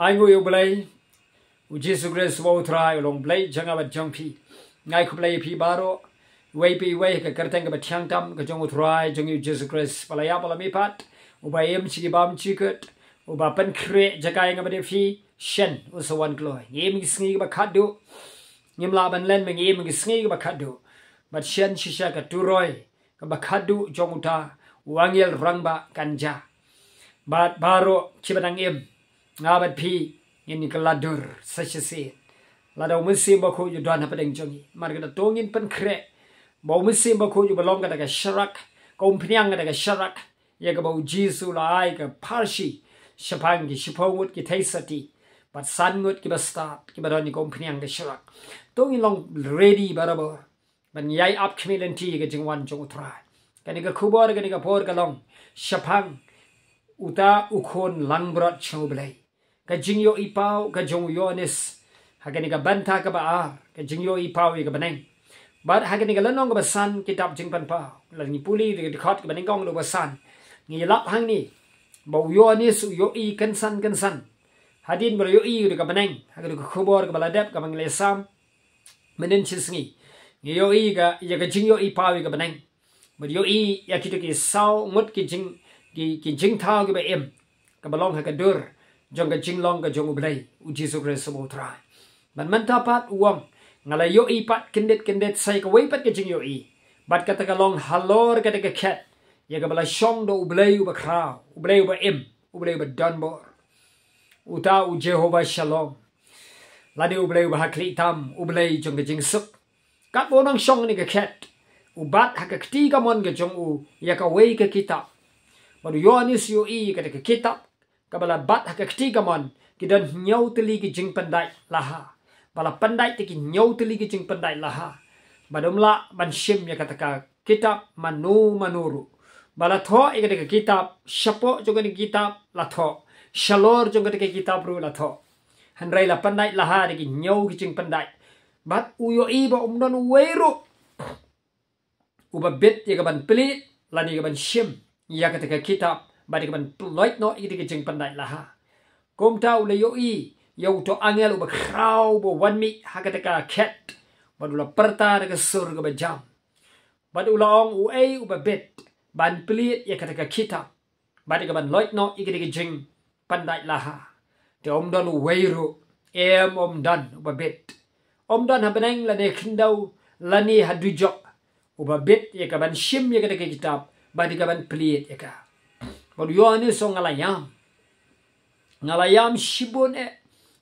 ai ngui u blai u Jesus Christ wo try long blai janga ba jong phi ngai khu blai phi baro wei pi wei ka kerteng ka thiang tam ka jong u try jong u Jesus Christ palaya pala mi pat u ba em chi bam chi ket u ba pen kre jakai nga ba de phi shen u so wan kloi ngem gi sngi ba khat du ngem la ban len me ngem gi sngi ba khat du but shen shisha ka turoi ka ba khat du jong u ta wangel rang ba kanja bat baro chibadang em ngabat phi in kaladur sachese ladaw musim ba khu ju dan hapadeng jongi marga tongin pen kre bo musim ba khu ju balong ka sharak kom phniang ka sharak ye ka bo jisu lai ka parshi shapang ki shipawut ki thaisati but sangut ki basta ki badani kom phniang ka sharak tongin long ready barabar ban yai up khmilanti ka jingwan jong utrai kani ka khubor kani ka por ka long shapang uta ukhon langbrat choblai ka jingyo ipau ka jong yonis hagani ka banta ka ba ka jingyo ipau ka baneng but hagani ka lanong ka san kitab jingpan pa lani puli de khot ka baneng kong lo ba san ngi lap hang ni bo yonis yo i kan san hadin bro yo i ka baneng hagani ka khobor ka baladap ka mangle sam menen chisngi ngi yo i ka ya ka jingyo ipau ka baneng but yo i ya kitu ki sao ngot ki jing thao ki ba em ka balong ha ka dur jong ka jing long ka jong ublai u Jesus Christ mo trai man man ta pat uang ngala yo i pat kendet sai ka wei pat ka jing yo i bat ka ta ka long halor ka ta ka ket ya ka bala shong do ublai u ba krao ublai u ba em ublai u ba danbor uta u Jehovah Shalom lani ublai u ba hakli tam ublai jong ka jing suk kat bo nang shong ni ka ket u bat ha ka kti ka mon ka jong u ya ka wei ka kitab baru yonis yo i ka ta ka kitab kabala bat ha ka kti ka mon ki dan nyau teli ki jing pandai laha bala pandai te ki nyau teli ki jing pandai laha badumla ban shim ya kata ka kitab manuru bala tho e ka kitab shapo jo ka kitab la tho shalor jo ka kitab ru la tho hanrai la pandai laha de ki nyau ki jing pandai bat uyo i ba umdon weru uba bit ya ka ban pelit lani ka ban shim ya kata ka kitab badi ka ban ploit no i ka jing pandai laha kom tau le yo i yo to angel uba krau bo wan mi hakata ka ket badu la perta ka sur ka ba jam badu la ong u ei uba bit ban pelit ya kata ka kitab badi ka ban loit no i ka jing pandai laha te om don weiru em om dan uba bit om dan ha beneng la de khindau lani hadujok uba bit ya ka ban shim ya kata ka kitab badi ka ban pelit ya ka badu yo ni so ngalayam shibon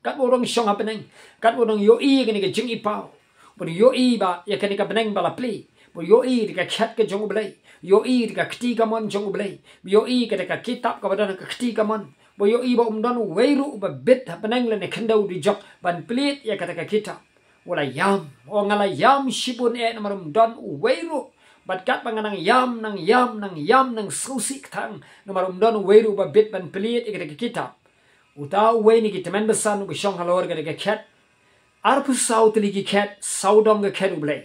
kat orang shong happening kat orang yo i kani ka jing ipau badu yo i ba ya kani ka beneng bala pli badu yo i ka chat ka jong blai yo i ka kti ka mon jong blai yo i ka kitab ka badan ka kti ka mon bo yo i ba umdan weiru ba bit happening le ne khandau di jok ban plit ya ka kitab wala yam o ngalayam shibon namarum don weiru bat kat panganang yam nang susik thang namarum don weiru ba bit ban plit ya ka kitab utau wei ni kitamen besan u shong halor ga ket arp south li ki ket saudong ga ket ublei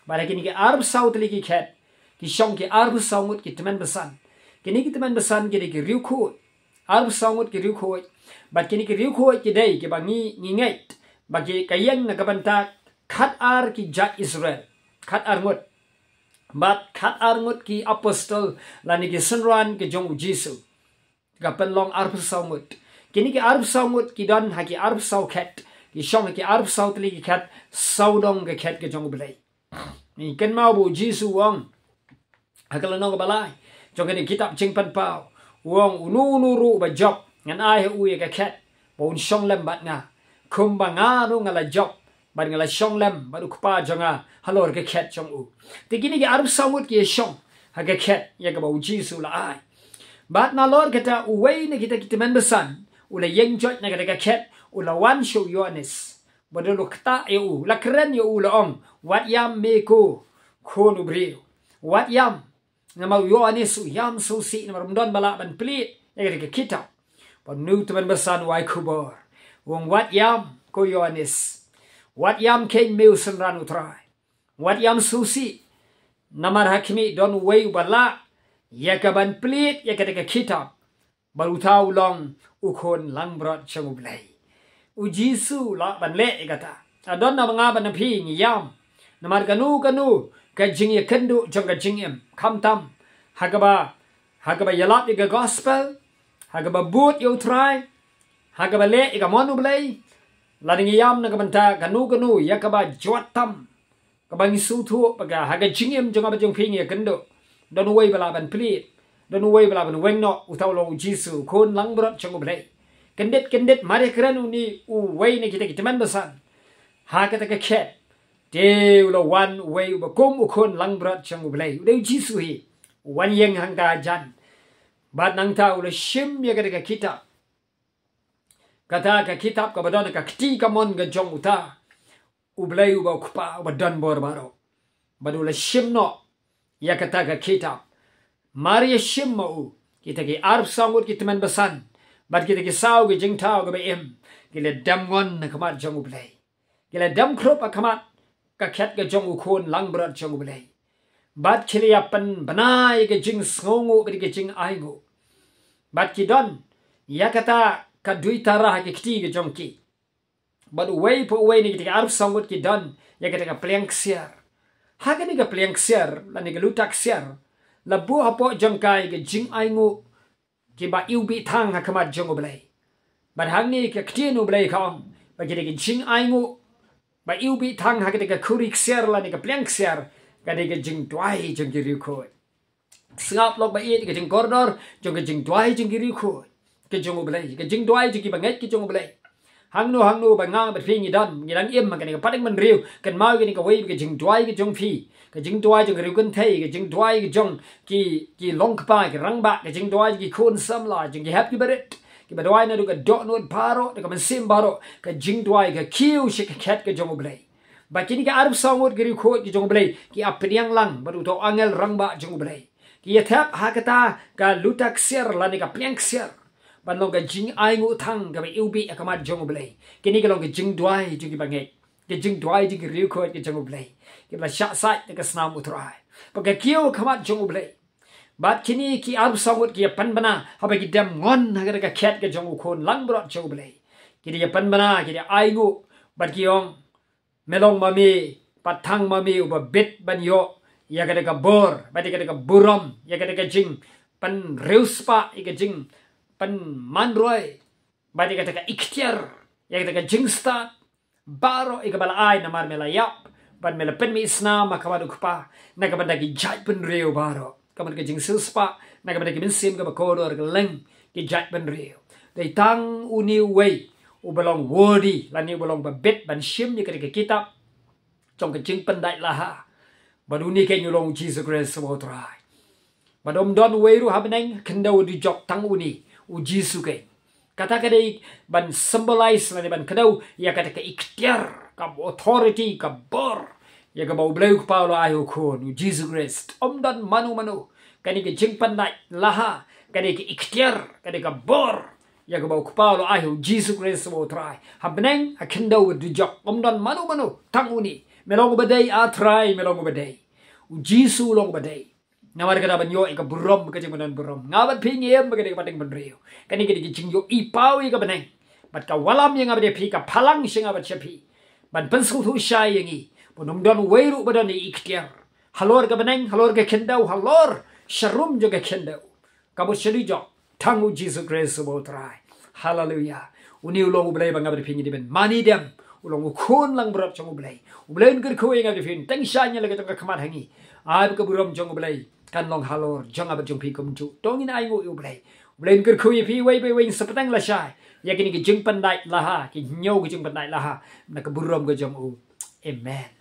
bara kini ki arp south li ki ket ki shong ki arp saungut kitamen besan kini kitamen besan ki ki riu khu arp saungut ki riu khu bat kini ki riu khu ki dei ki bangi ngai bagi kayang na kabanta khat ar ki jat Israel khat ar ngut bat khat ar ngut ki apostle lani ki sunran ki jong jisu ga penlong arp saungut kini ki arb saungut ki don ha ki arb sau ket ki shong ki arb sau tli ki ket saudong ke ket ke jong blai ni ken mau bu jisu wong hakala no ka balai jong ni kitab jing pan pau wong unu ru ba job ngan ai hu ye ka ket bon shong lem bat nga kum ba nga ru ngala job ban ngala shong lem ba du kpa jonga halor ke ket jong u ti kini ki arb saungut ki shong ha ke ket ye ka ba jisu la ai bat na lor kita uwei ni kita men besan ula yeng jot na ka ket ula wan show yones bodolo kta eu la kren yo ula ong wat yam me ko khonu bri wat yam na mau yones yam so si na don bala ban plit ya ka kita bon nu teman besan wai kubor wong wat yam ko yones wat yam ken meu senran utrai wat yam susi namar hakimi don wei bala ya ka ban plit ya ka kita baru tahu long ukon lang berat cang ublay ujisu la ban le kata adon na mga ban phi ni yam namar kanu ka jing ye kendu jong ka jing em kham tam hagaba yalap ga gospel hagaba boot yo try hagaba le ga monu blay lading yam na kabanta kanu yakaba jwatam kabang isu thu paga haga jing em jong ba jong phi ni kendu don way bala ban pli don way bala ban weng no utaw long jisu kon lang berat cang ublay kendet mari keren uni way ni kita man besan ha kata ka ket de lo one way ba kom ukon lang berat cang ublay de jisu hi wan yeng hang da jan bat nang ta ula shim ya kata ka kitab ka badon ka kti ka mon ga jong uta ublay ba kupa ba don bor baro badula shim no ya kata ka kitab mari shim ma u kita ki arb sangut kita man besan bat kita ki saw ge jing taw ge em kile dam ngon na kamat jong ublay kile dam krop akamat ka khet ge jong ukon lang berat jong ublay bat kile yapan banai ge jing sngongu ge jing aigo bat ki don ya kata ka dui tarah ge kti ge jong ki bat way po way ni kita arb sangut ki don ya kata ka pleng siar ha ga ni ga pleng siar la ni ga lutak siar la bu hapo jong kai ge jing aigo ki ba iubi thang ha kamat jong ublay bat hang ni ka kti nu ublay khom ba ki ge jing aigo ba iubi thang ha ke kurik siar la ni ka pleng siar ka de ke jing twai jong ki ri ko sngap lok ba ye ke jing corridor jong ke jing twai jong ki ri ko ke jong ublay ke jing twai jong ki ba nget ki jong ublay hang nu ba nga ba phi ni dan ni dang em ma ke ni pating man riu kan mau ke ni ka wei ke jing twai ke jong phi ke jing twai jong riu kan thei ke jing twai ke jong ki long pa ke rang ba ke jing twai ki khun sam la jong ki happy baret ki ba dwai na du ka dot not paro de ka man sim baro ka jing twai ka kiu shi ka khat ke jong ublay ba kini ka arab sangot giri ko ki jong ublay ki apniang lang baru to angel rang ba jong ublay ki yathap ha kata ka lutak siar la ni ka plank siar ban long ka jing ai ngu thang ka ba ubi akamat jong ublay kini ka long ka jing twai jong ki ba nge ke jing twai jing ki riu ko ki jong ublay ki ba sha sai de ka snam utrai pa ka kiu kamat jong ublay bat kini ki arab sangot ki pan bana ha ba ki dam ngon ha ka khat ke jong ukon lang bro jong ublay ki de pan bana ki de ai ngu bat ki ong melong mami patang mami uba bit ban yo ya ka bor ba de ka buram ya ka jing pan reuspa ka jing pan manroy ba de ka ikhtiar ya ka jing start baro ka bala ai na mar mela yap ban mela pen mi isna ma ka ba pa na ka ba ki jai pen reu baro kaman ka jing silspa na ka ba ki bin sim ka ba kodor ka leng ki jai pen reu dei tang uni way u belong wordy la ni belong ba bet ban shim ni ka kitab trong ka jing pen dai la ha badu ni ke nyulong Jesus Christ so trai badom don way ru habneng kendo di jok tang uni u Jesus ke kata ka dei ban symbolize la ni ban kado ya kata ka ikhtiar ka authority ka bor ya ka bau bleu paulo ayo kon u Jesus Christ dan manu kani ke jing pen dai la ha kani ke ikhtiar kani ka bor ya ka bau paulo ayo Jesus Christ so trai habneng a kendo di jok dan manu tang uni melong badai a try melong badai u jisu long badai nawar kada banyo ka burom ka jing burom ngabat phingiem ka de pating banreu kani ke di jing yo i pau ka baneng bat ka walam yang abade phi ka phalang singa bat chapi ban pensu thu shai yangi bonum don weiru badan ikhtiar halor ka baneng halor ka kendau halor sharum jo ka kendau ka bo sheli jo tangu Jesus Christ bo try hallelujah uni ulong blai bang abade phingi diben mani dem ulong khon lang berat jong ublay ublain ker ko yang abade phin teng shanya la ka kamat hangi ab ka burom jong ublay kan long halor jong abade jong phi kum chu tong in ai ngo ublay ublain ker ko phi wei be wei sapatang la shai yakini ki jing pandai la ha ki nyo ki jing pandai la ha na ka burom ka jong u amen